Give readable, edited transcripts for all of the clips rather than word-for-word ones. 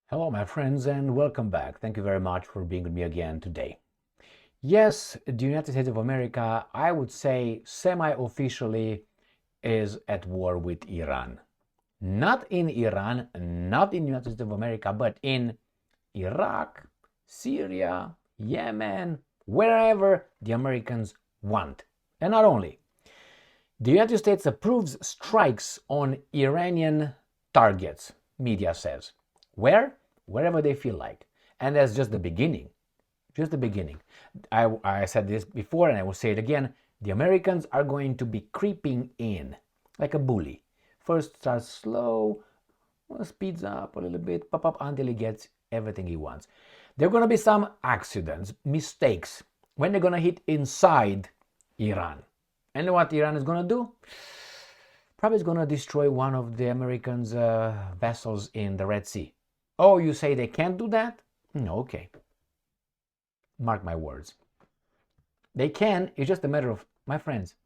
Hello, my friends, and welcome back. Thank you very much for being with me again today. Yes, the United States of America, I would say semi-officially, is at war with Iran. Not in Iran, not in the United States of America, but in Iraq, Syria, Yemen, wherever the Americans want. And not only. The United States approves strikes on Iranian targets, media says. Where? Wherever they feel like. And that's just the beginning. Just the beginning. I said this before and I will say it again. The Americans are going to be creeping in like a bully. First starts slow, speeds up a little bit, pop up until he gets everything he wants. There are going to be some accidents, mistakes, when they're going to hit inside Iran. And what Iran is going to do? Probably is going to destroy one of the Americans' vessels in the Red Sea. Oh, you say they can't do that? No, okay. Mark my words. They can, it's just a matter of, my friends,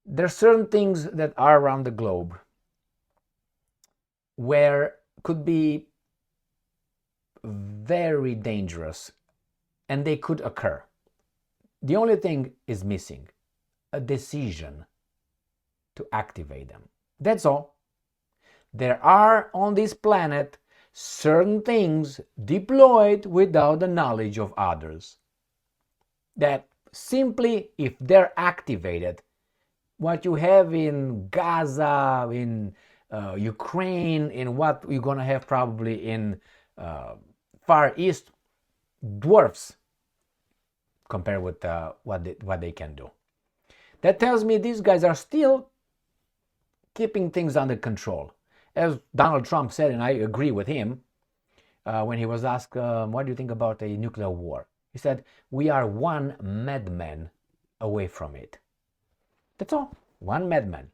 there are certain things that are around the globe where could be very dangerous and they could occur. The only thing is missing, a decision to activate them. That's all. There are on this planet certain things deployed without the knowledge of others. That simply, if they're activated, what you have in Gaza, in Ukraine, in what you're going to have probably in Far East, dwarfs compared with what they can do. That tells me these guys are still keeping things under control. As Donald Trump said, and I agree with him, when he was asked, what do you think about a nuclear war? He said, we are one madman away from it. That's all, one madman.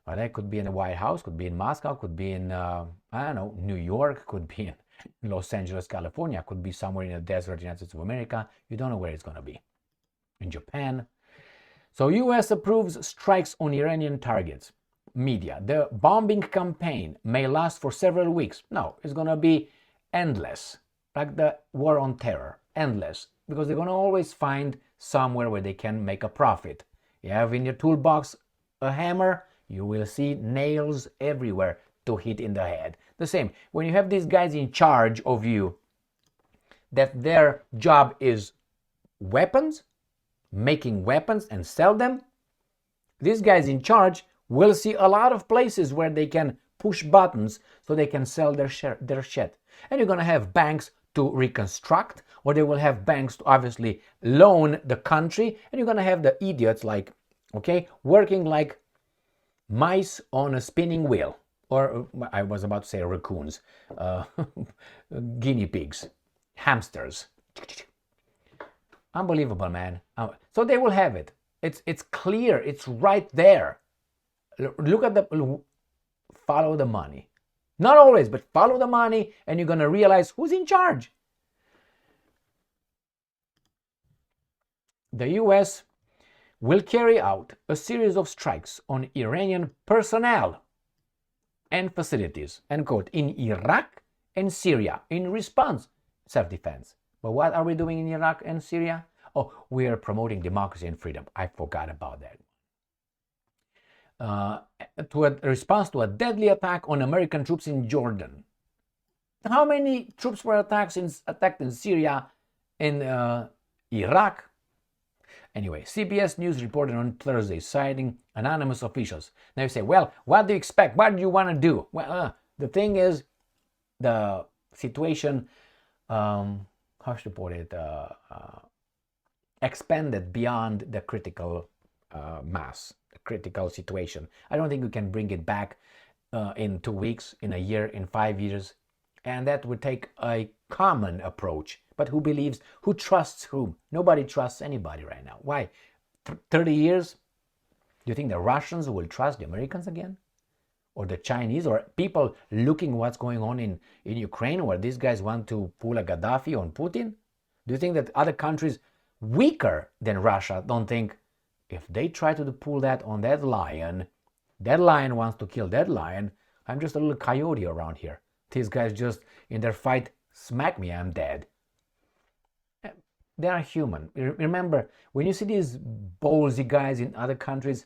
Well, that could be in the White House, could be in Moscow, could be in, I don't know, New York, could be in Los Angeles, California, could be somewhere in the desert, United States of America. You don't know where it's going to be. In Japan. So US approves strikes on Iranian targets. Media. The bombing campaign may last for several weeks. No, it's going to be endless. Like the war on terror. Endless. Because they're going to always find somewhere where they can make a profit. You have in your toolbox a hammer, you will see nails everywhere to hit in the head. The same. When you have these guys in charge of you, that their job is weapons, making weapons and sell them, these guys in charge will see a lot of places where they can push buttons so they can sell their shit. And you're going to have banks to reconstruct, or they will have banks to obviously loan the country, and you're going to have the idiots like, okay, working like mice on a spinning wheel. Or I was about to say raccoons, guinea pigs, hamsters. Unbelievable, man. So they will have it. It's clear. It's right there. Look at the, follow the money. Not always, but follow the money and you're going to realize who's in charge. The US will carry out a series of strikes on Iranian personnel and facilities, end quote, in Iraq and Syria in response, self-defense. But what are we doing in Iraq and Syria? Oh, we are promoting democracy and freedom. I forgot about that. To a response to a deadly attack on American troops in Jordan. How many troops were attacked in Syria, in Iraq? Anyway, CBS News reported on Thursday, citing anonymous officials. Now you say, well, what do you expect? What do you want to do? Well, the thing is, the situation, how should I put it, expanded beyond the critical mass, the critical situation. I don't think we can bring it back in 2 weeks, in a year, in 5 years. And that would take a common approach. But who believes, who trusts whom? Nobody trusts anybody right now. Why? 30 years? Do you think the Russians will trust the Americans again? Or the Chinese? Or people looking what's going on in Ukraine, where these guys want to pull a Gaddafi on Putin? Do you think that other countries weaker than Russia don't think, if they try to pull that on that lion wants to kill that lion, I'm just a little coyote around here. These guys just, in their fight, smack me, I'm dead. They are human. Remember, when you see these ballsy guys in other countries,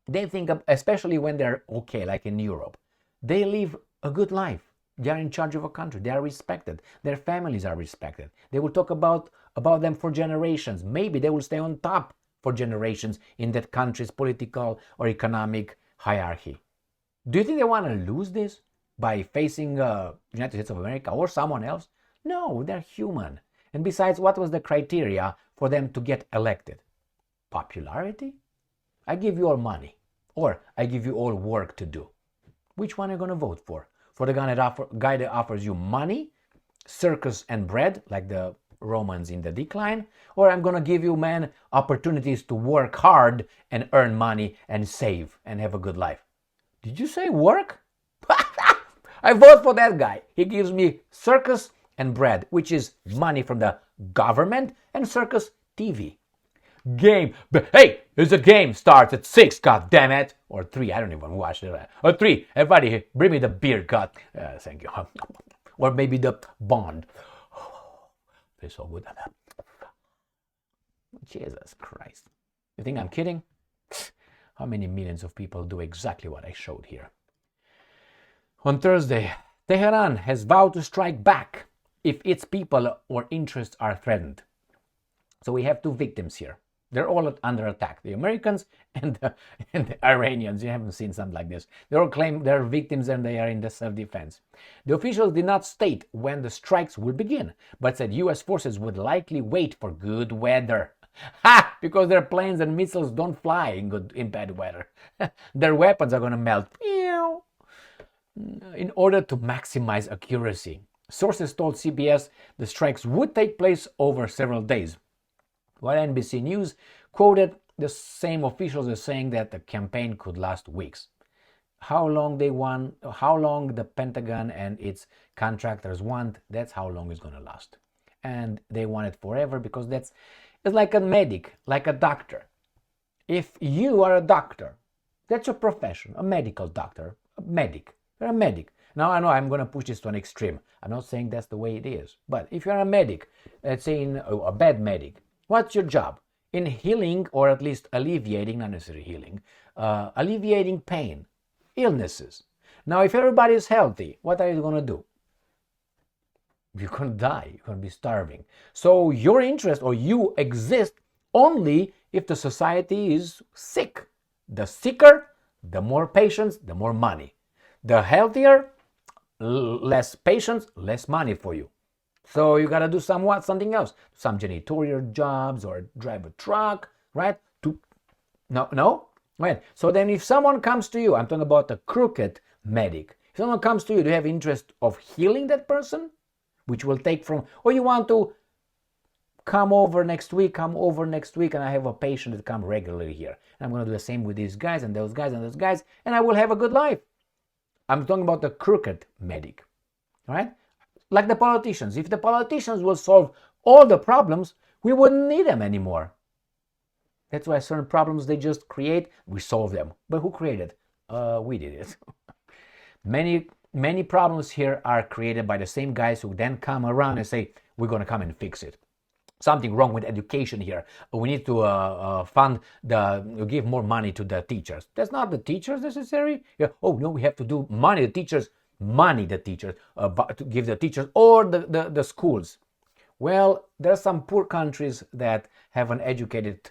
they think of, especially when they're okay, like in Europe, they live a good life. They are in charge of a country. They are respected. Their families are respected. They will talk about them for generations. Maybe they will stay on top for generations in that country's political or economic hierarchy. Do you think they want to lose this by facing United States of America or someone else? No, they're human. And besides, what was the criteria for them to get elected? Popularity? I give you all money, or I give you all work to do. Which one are you going to vote for? For the guy that offers you money, circus and bread, like the Romans in the decline? Or I'm going to give you, man, opportunities to work hard and earn money and save and have a good life? Did you say work? I vote for that guy. He gives me circus and bread, which is money from the government, and circus TV. Game. But hey, there's a game starts at 6, god damn it. Or 3, I don't even watch it. Or 3, everybody bring me the beer, god. Thank you. Or maybe the Bond. Feels so good. Jesus Christ. You think I'm kidding? How many millions of people do exactly what I showed here? On Thursday, Tehran has vowed to strike back if its people or interests are threatened. So we have 2 victims here. They're all under attack. The Americans and the Iranians. You haven't seen something like this. They all claim they're victims and they are in the self-defense. The officials did not state when the strikes will begin, but said U.S. forces would likely wait for good weather. Ha! Because their planes and missiles don't fly in bad weather. Their weapons are going to melt. In order to maximize accuracy. Sources told CBS the strikes would take place over several days, while NBC News quoted the same officials as saying that the campaign could last weeks. How long the Pentagon and its contractors want, that's how long it's going to last. And they want it forever because it's like a medic, like a doctor. If you are a doctor, that's your profession, a medical doctor, a medic. You're a medic. Now, I know I'm going to push this to an extreme. I'm not saying that's the way it is. But if you're a medic, let's say a bad medic, what's your job? In healing, or at least alleviating, not necessarily healing, alleviating pain, illnesses. Now, if everybody is healthy, what are you going to do? You're going to die. You're going to be starving. So your interest, or you exist only if the society is sick. The sicker, the more patients, the more money. The healthier, less patients, less money for you. So you got to do something else. Some janitorial jobs or drive a truck, right? No? Right. So then if someone comes to you, I'm talking about a crooked medic. If someone comes to you, do you have interest of healing that person? Which will take from, or you want to come over next week, and I have a patient that comes regularly here. And I'm going to do the same with these guys and those guys and those guys, and I will have a good life. I'm talking about the crooked medic, right? Like the politicians. If the politicians will solve all the problems, we wouldn't need them anymore. That's why certain problems they just create, we solve them. But who created? We did it. Many problems here are created by the same guys who then come around and say, we're going to come and fix it. Something wrong with education here. We need to give more money to the teachers. That's not the teachers necessary. Yeah. Oh no, we have to do money the teachers, to give the teachers or the schools. Well, there are some poor countries that have an educated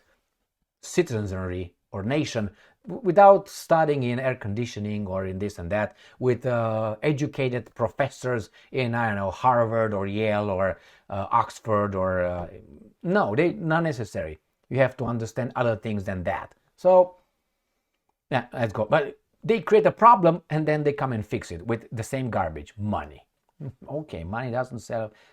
citizenry or nation without studying in air conditioning or in this and that, with educated professors in, I don't know, Harvard or Yale or Oxford or no, they not necessary. You have to understand other things than that. So yeah, let's go. But they create a problem and then they come and fix it with the same garbage, money. Okay, money doesn't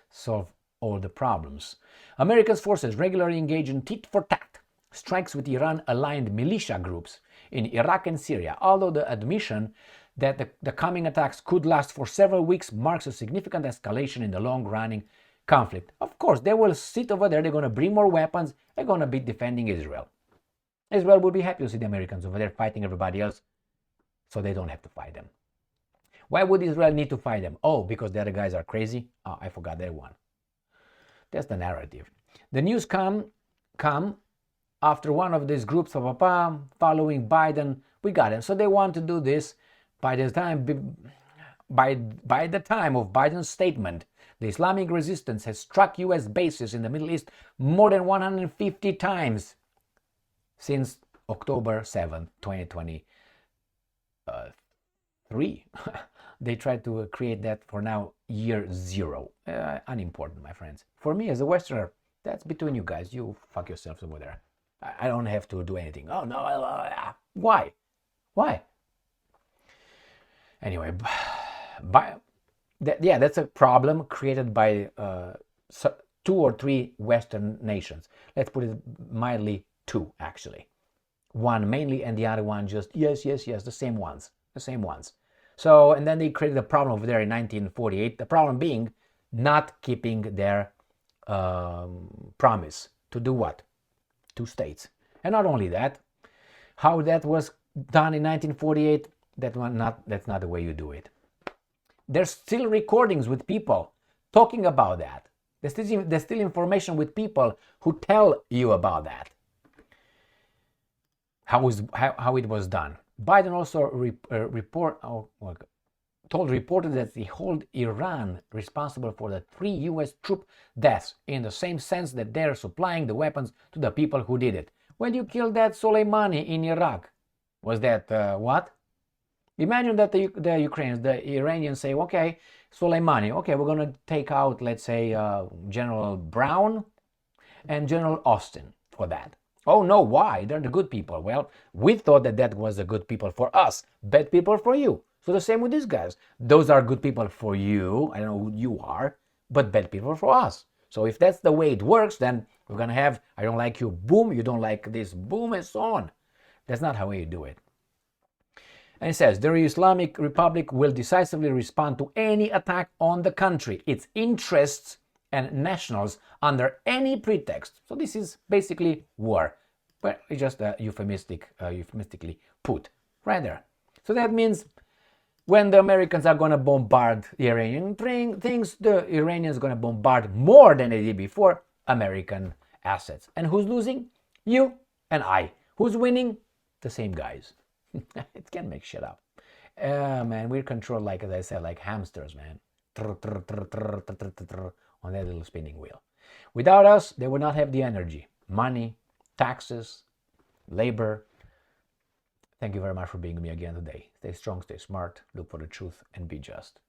solve all the problems. American forces regularly engage in tit-for-tat strikes with Iran-aligned militia groups in Iraq and Syria, although the admission that the coming attacks could last for several weeks marks a significant escalation in the long-running conflict. Of course, they will sit over there, they're going to bring more weapons, they're going to be defending Israel. Israel will be happy to see the Americans over there fighting everybody else, so they don't have to fight them. Why would Israel need to fight them? Oh, because the other guys are crazy? Oh, I forgot that one. That's the narrative. The news come after one of these groups of following Biden. We got him. So they want to do this by the time of Biden's statement. The Islamic resistance has struck U.S. bases in the Middle East more than 150 times since October 7, 2023. They tried to create that for now year 0. Unimportant, my friends. For me as a Westerner, that's between you guys. You fuck yourselves over there. I don't have to do anything. Oh no, why? Why? Anyway, that's a problem created by 2 or 3 Western nations. Let's put it mildly, 2 actually. One mainly and the other one just, yes, the same ones. So, and then they created a problem over there in 1948. The problem being not keeping their promise to do what? 2 states. And not only that, how that was done in 1948, that's not the way you do it. There's still recordings with people talking about that. There's still information with people who tell you about that. How it was done. Biden also told reporters that he hold Iran responsible for the 3 U.S. troop deaths in the same sense that they're supplying the weapons to the people who did it. When you killed that Soleimani in Iraq, was that what? Imagine that the Ukrainians, the Iranians say, okay, Soleimani, okay, we're going to take out, let's say, General Brown and General Austin for that. Oh no, why? They're the good people. Well, we thought that was the good people for us, bad people for you. So the same with these guys. Those are good people for you. I don't know who you are, but bad people for us. So if that's the way it works, then we're going to have, I don't like you, boom, you don't like this, boom, and so on. That's not how you do it. And it says, the Islamic Republic will decisively respond to any attack on the country, its interests, and nationals under any pretext. So this is basically war, but it's just euphemistically put right there. So that means when the Americans are going to bombard the Iranian things, the Iranians are going to bombard more than they did before American assets. And who's losing? You and I. Who's winning? The same guys. It can't make shit up. Man, we're controlled, like, as I said, like hamsters, man. On that little spinning wheel. Without us, they would not have the energy, money, taxes, labor. Thank you very much for being with me again today. Stay strong, stay smart, look for the truth, and be just.